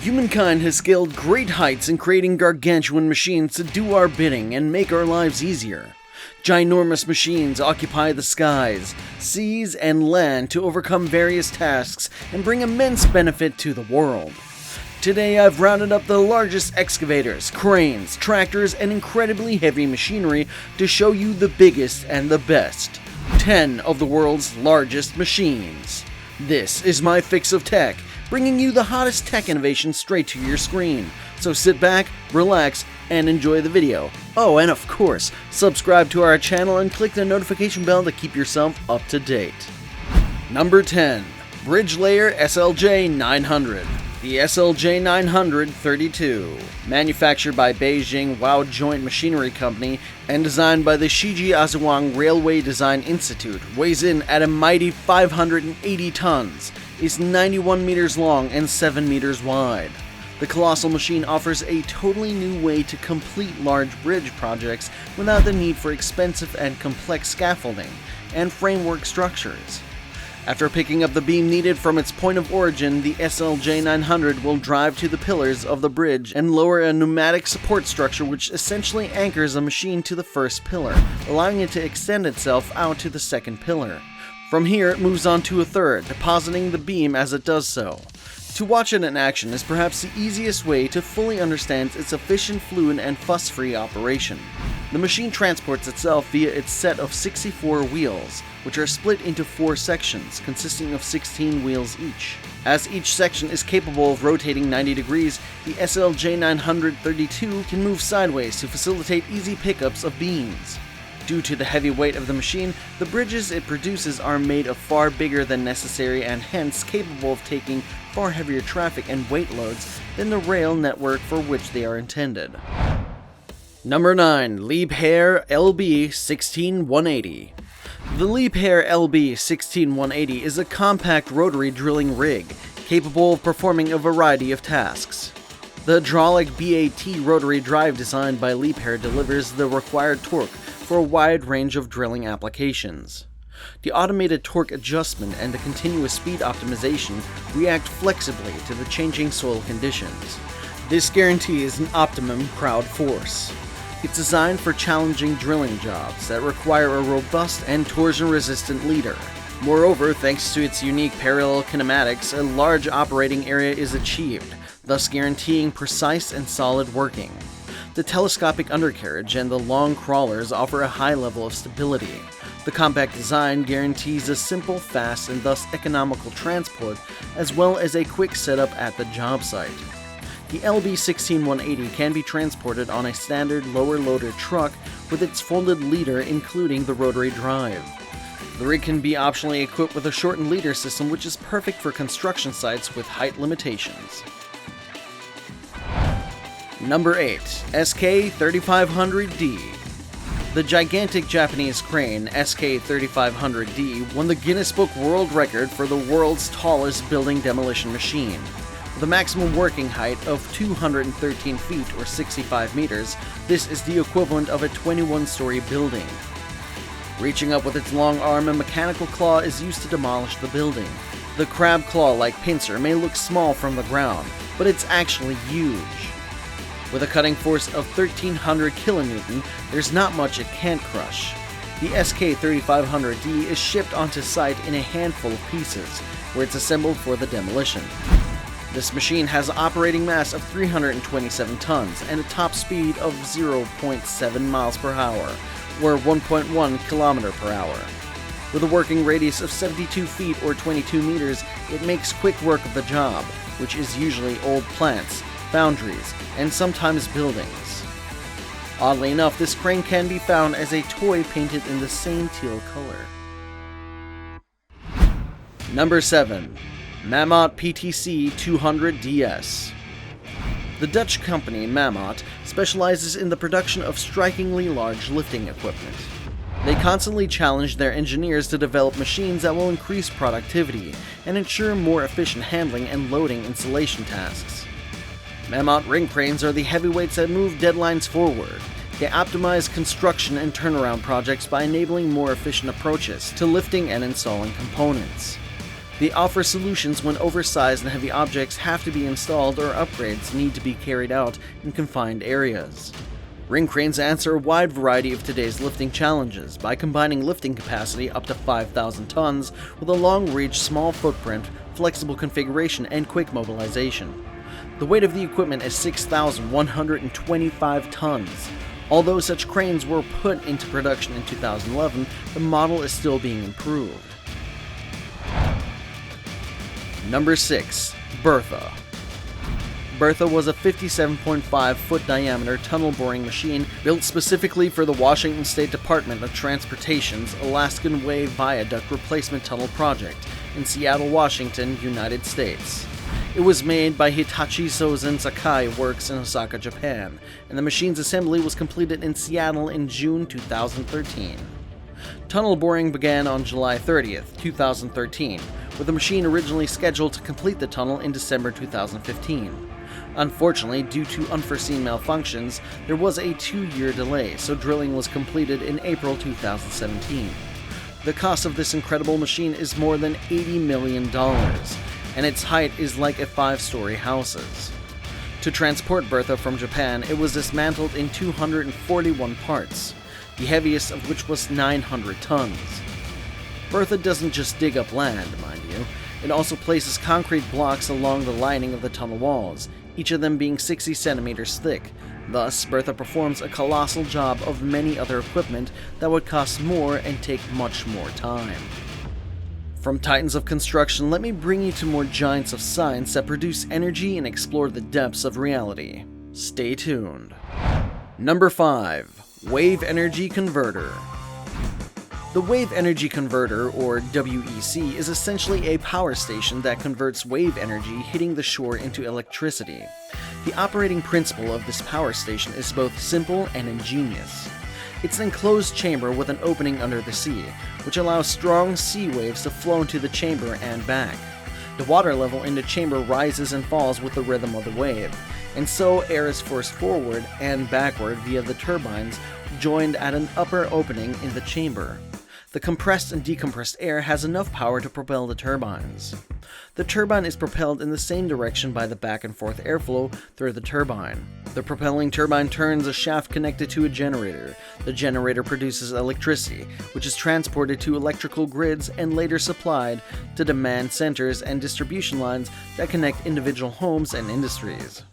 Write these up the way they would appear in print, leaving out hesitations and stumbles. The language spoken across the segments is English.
Humankind has scaled great heights in creating gargantuan machines to do our bidding and make our lives easier. Ginormous machines occupy the skies, seas, and land to overcome various tasks and bring immense benefit to the world. Today I've rounded up the largest excavators, cranes, tractors, and incredibly heavy machinery to show you the biggest and the best. 10 of the world's largest machines. This is MyFixofTech, bringing you the hottest tech innovation straight to your screen. So sit back, relax, and enjoy the video. Oh, and of course, subscribe to our channel and click the notification bell to keep yourself up to date. Number 10. Bridge Layer SLJ 900. The SLJ 900-32, manufactured by Beijing Wao Joint Machinery Company and designed by the Shiji Azuwang Railway Design Institute, weighs in at a mighty 580 tons, is 91 meters long and 7 meters wide. The colossal machine offers a totally new way to complete large bridge projects without the need for expensive and complex scaffolding and framework structures. After picking up the beam needed from its point of origin, the SLJ 900 will drive to the pillars of the bridge and lower a pneumatic support structure which essentially anchors a machine to the first pillar, allowing it to extend itself out to the second pillar. From here, it moves on to a third, depositing the beam as it does so. To watch it in action is perhaps the easiest way to fully understand its efficient, fluid, and fuss-free operation. The machine transports itself via its set of 64 wheels, which are split into 4 sections, consisting of 16 wheels each. As each section is capable of rotating 90 degrees, the SLJ 900-32 can move sideways to facilitate easy pickups of beams. Due to the heavy weight of the machine, the bridges it produces are made of far bigger than necessary and hence capable of taking far heavier traffic and weight loads than the rail network for which they are intended. Number 9. Liebherr LB 16180. The Liebherr LB 16180 is a compact rotary drilling rig, capable of performing a variety of tasks. The hydraulic BAT rotary drive designed by Liebherr delivers the required torque for a wide range of drilling applications. The automated torque adjustment and the continuous speed optimization react flexibly to the changing soil conditions. This guarantees an optimum crowd force. It's designed for challenging drilling jobs that require a robust and torsion-resistant leader. Moreover, thanks to its unique parallel kinematics, a large operating area is achieved, thus guaranteeing precise and solid working. The telescopic undercarriage and the long crawlers offer a high level of stability. The compact design guarantees a simple, fast, and thus economical transport, as well as a quick setup at the job site. The LB 16180 can be transported on a standard lower loader truck with its folded leader including the rotary drive. The rig can be optionally equipped with a shortened leader system which is perfect for construction sites with height limitations. Number 8. SK3500D. The gigantic Japanese crane SK3500D won the Guinness Book World Record for the world's tallest building demolition machine. With a maximum working height of 213 feet or 65 meters, this is the equivalent of a 21-story building. Reaching up with its long arm, a mechanical claw is used to demolish the building. The crab claw-like pincer may look small from the ground, but it's actually huge. With a cutting force of 1300 kilonewton, there's not much it can't crush. The SK3500D is shipped onto site in a handful of pieces, where it's assembled for the demolition. This machine has an operating mass of 327 tons and a top speed of 0.7 miles per hour, or 1.1 kilometer per hour. With a working radius of 72 feet or 22 meters, it makes quick work of the job, which is usually old plants, foundries, and sometimes buildings. Oddly enough, this crane can be found as a toy painted in the same teal color. Number 7. Mammoet PTC 200DS. The Dutch company Mammoet specializes in the production of strikingly large lifting equipment. They constantly challenge their engineers to develop machines that will increase productivity and ensure more efficient handling and loading installation tasks. Mammoet ring cranes are the heavyweights that move deadlines forward. They optimize construction and turnaround projects by enabling more efficient approaches to lifting and installing components. They offer solutions when oversized and heavy objects have to be installed or upgrades need to be carried out in confined areas. Ring cranes answer a wide variety of today's lifting challenges by combining lifting capacity up to 5,000 tons with a long-reach, small footprint, flexible configuration, and quick mobilization. The weight of the equipment is 6,125 tons. Although such cranes were put into production in 2011, the model is still being improved. Number 6. Bertha. Bertha was a 57.5-foot diameter tunnel boring machine built specifically for the Washington State Department of Transportation's Alaskan Way Viaduct Replacement Tunnel Project in Seattle, Washington, United States. It was made by Hitachi Sozen Sakai Works in Osaka, Japan, and the machine's assembly was completed in Seattle in June 2013. Tunnel boring began on July 30th, 2013, with the machine originally scheduled to complete the tunnel in December 2015. Unfortunately, due to unforeseen malfunctions, there was a 2-year delay, so drilling was completed in April 2017. The cost of this incredible machine is more than $80 million, and its height is like a 5-story house's. To transport Bertha from Japan, it was dismantled in 241 parts, the heaviest of which was 900 tons. Bertha doesn't just dig up land, mind you. It also places concrete blocks along the lining of the tunnel walls, each of them being 60 centimeters thick. Thus, Bertha performs a colossal job of many other equipment that would cost more and take much more time. From titans of construction, let me bring you to more giants of science that produce energy and explore the depths of reality. Stay tuned. Number 5. Wave Energy Converter. The Wave Energy Converter, or WEC, is essentially a power station that converts wave energy hitting the shore into electricity. The operating principle of this power station is both simple and ingenious. It's an enclosed chamber with an opening under the sea, which allows strong sea waves to flow into the chamber and back. The water level in the chamber rises and falls with the rhythm of the wave, and so air is forced forward and backward via the turbines joined at an upper opening in the chamber. The compressed and decompressed air has enough power to propel the turbines. The turbine is propelled in the same direction by the back and forth airflow through the turbine. The propelling turbine turns a shaft connected to a generator. The generator produces electricity, which is transported to electrical grids and later supplied to demand centers and distribution lines that connect individual homes and industries.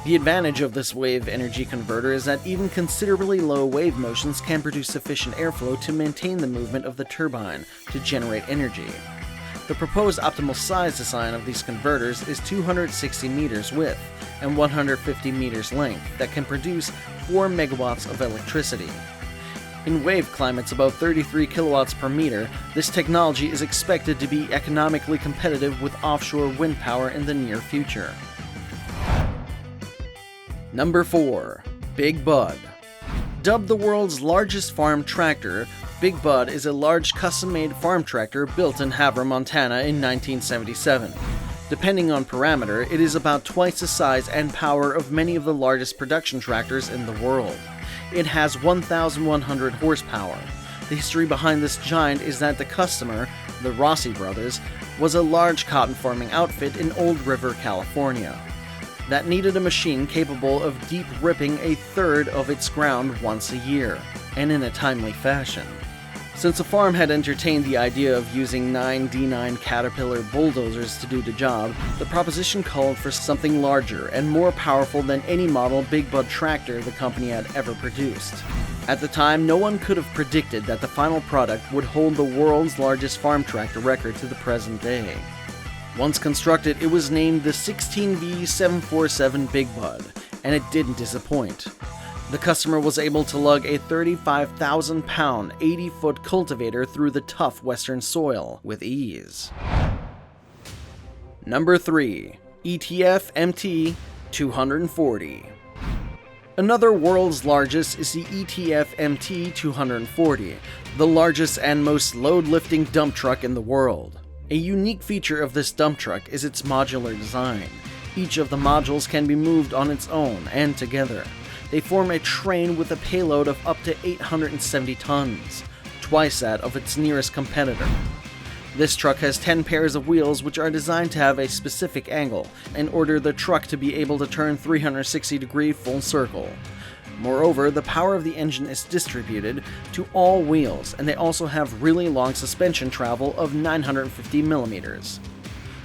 The advantage of this wave energy converter is that even considerably low wave motions can produce sufficient airflow to maintain the movement of the turbine to generate energy. The proposed optimal size design of these converters is 260 meters width and 150 meters length that can produce 4 megawatts of electricity. In wave climates above 33 kilowatts per meter, this technology is expected to be economically competitive with offshore wind power in the near future. Number 4. Big Bud. Dubbed the world's largest farm tractor, Big Bud is a large custom-made farm tractor built in Hadron, Montana in 1977. Depending on parameter, it is about twice the size and power of many of the largest production tractors in the world. It has 1,100 horsepower. The history behind this giant is that the customer, the Rossi brothers, was a large cotton farming outfit in Old River, California, that needed a machine capable of deep ripping a third of its ground once a year, and in a timely fashion. Since the farm had entertained the idea of using 9 D9 Caterpillar bulldozers to do the job, the proposition called for something larger and more powerful than any model Big Bud tractor the company had ever produced. At the time, no one could have predicted that the final product would hold the world's largest farm tractor record to the present day. Once constructed, it was named the 16V747 Big Bud, and it didn't disappoint. The customer was able to lug a 35,000-pound, 80-foot cultivator through the tough western soil with ease. Number 3. ETF MT240. Another world's largest is the ETF MT240, the largest and most load-lifting dump truck in the world. A unique feature of this dump truck is its modular design. Each of the modules can be moved on its own and together. They form a train with a payload of up to 870 tons, twice that of its nearest competitor. This truck has 10 pairs of wheels which are designed to have a specific angle in order the truck to be able to turn 360-degree full circle. Moreover, the power of the engine is distributed to all wheels, and they also have really long suspension travel of 950 millimeters.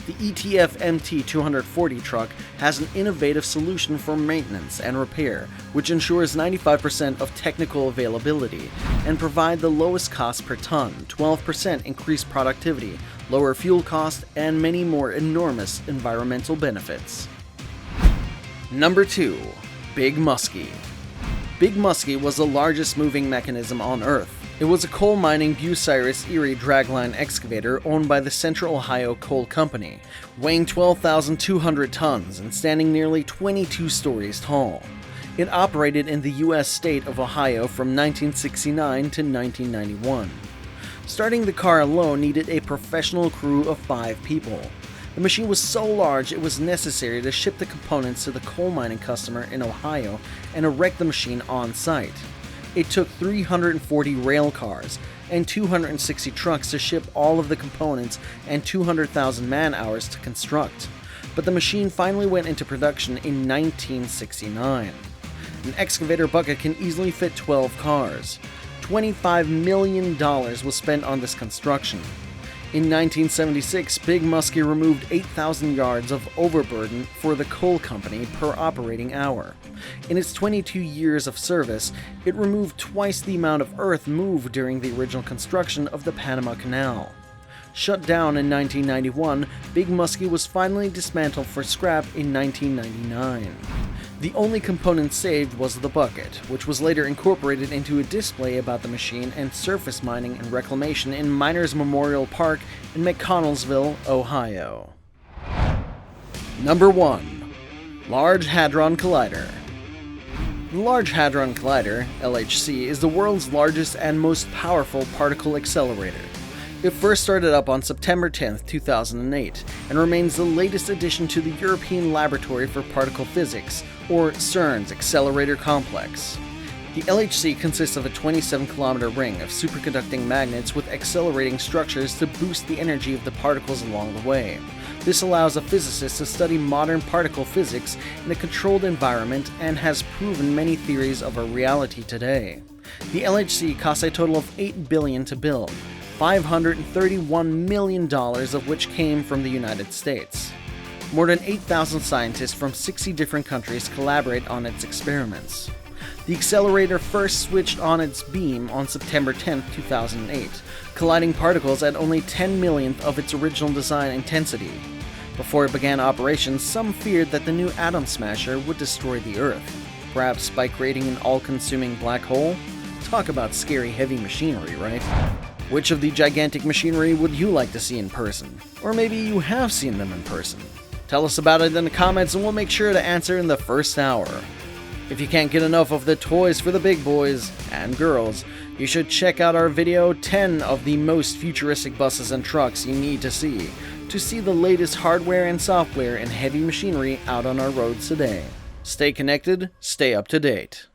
The ETF MT240 truck has an innovative solution for maintenance and repair, which ensures 95% of technical availability and provide the lowest cost per ton, 12% increased productivity, lower fuel cost, and many more enormous environmental benefits. Number 2. Big Muskie. Big Muskie was the largest moving mechanism on Earth. It was a coal mining Bucyrus Erie dragline excavator owned by the Central Ohio Coal Company, weighing 12,200 tons and standing nearly 22 stories tall. It operated in the U.S. state of Ohio from 1969 to 1991. Starting the car alone needed a professional crew of 5 people. The machine was so large it was necessary to ship the components to the coal mining customer in Ohio and erect the machine on site. It took 340 rail cars and 260 trucks to ship all of the components and 200,000 man-hours to construct. But the machine finally went into production in 1969. An excavator bucket can easily fit 12 cars. $25 million was spent on this construction. In 1976, Big Muskie removed 8,000 yards of overburden for the coal company per operating hour. In its 22 years of service, it removed twice the amount of earth moved during the original construction of the Panama Canal. Shut down in 1991, Big Muskie was finally dismantled for scrap in 1999. The only component saved was the bucket, which was later incorporated into a display about the machine and surface mining and reclamation in Miners Memorial Park in McConnellsville, Ohio. Number 1. Large Hadron Collider. The Large Hadron Collider, LHC, is the world's largest and most powerful particle accelerator. It first started up on September 10, 2008, and remains the latest addition to the European Laboratory for Particle Physics, or CERN's Accelerator Complex. The LHC consists of a 27-kilometer ring of superconducting magnets with accelerating structures to boost the energy of the particles along the way. This allows a physicist to study modern particle physics in a controlled environment and has proven many theories of our reality today. The LHC costs a total of $8 billion to build, $531 million of which came from the United States. More than 8,000 scientists from 60 different countries collaborate on its experiments. The accelerator first switched on its beam on September 10, 2008, colliding particles at only 10 millionth of its original design intensity. Before it began operations, some feared that the new atom smasher would destroy the Earth, perhaps by creating an all-consuming black hole. Talk about scary heavy machinery, right? Which of the gigantic machinery would you like to see in person? Or maybe you have seen them in person? Tell us about it in the comments and we'll make sure to answer in the first hour. If you can't get enough of the toys for the big boys and girls, you should check out our video 10 of the most futuristic buses and trucks you need to see the latest hardware and software and heavy machinery out on our roads today. Stay connected, stay up to date.